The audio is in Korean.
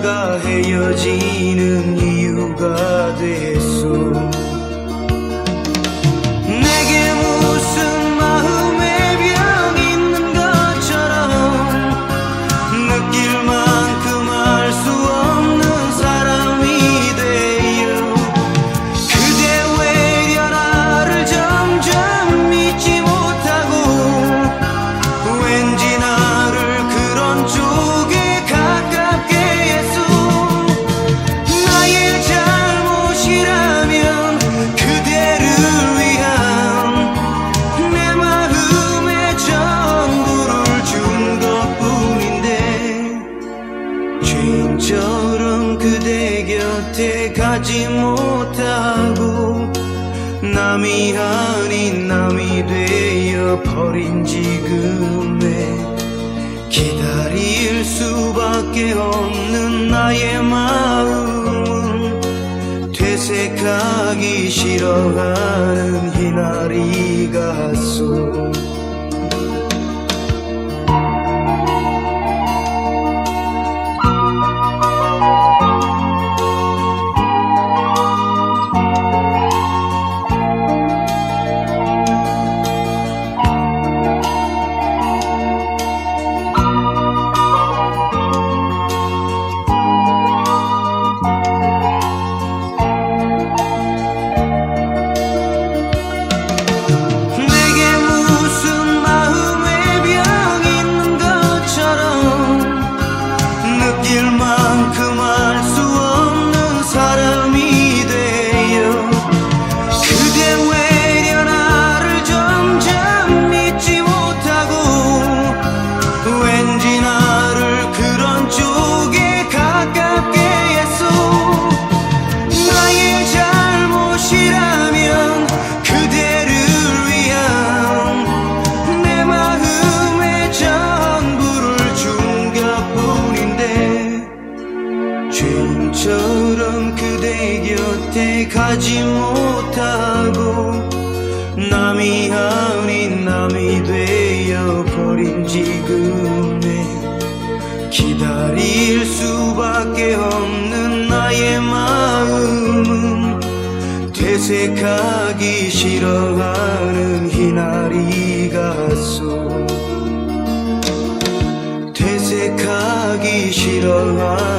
나가 헤어지는 이유가 됐소. 내게 무슨 마음의 병 있는 것처럼 느낄 만큼 알 수 없는 사람이 돼요. 그대 외려 나를 점점 믿지 못하고 왠지 나를 그런 쪽에 가깝게 했소. 나의 잘못이라면 그대를 위한 내 마음의 전부를 준 것뿐인데 죄인처럼 그대 곁에 가지 못하고 남이 아닌 남이 되어 버린 지금에 기다릴 수밖에 없는 나의 마음은 되새까기 싫어하는 희나리 같소. 만큼 알 수 없는 사람이 돼요. 그대 외려 나를 점점 믿지 못하고 왠지 나를 그런 쪽에 가깝게 했소. 나의 잘못이라면 그대를 위한 내 마음의 전부를 준 것뿐인데 죄인처럼 그대 곁에 가지 못하고 남이 아닌 남이 되어 버린 지금에 기다릴 수밖에 없는 나의 마음은 되새까기 싫어하는 희나리 같소. 되새까기 싫어하는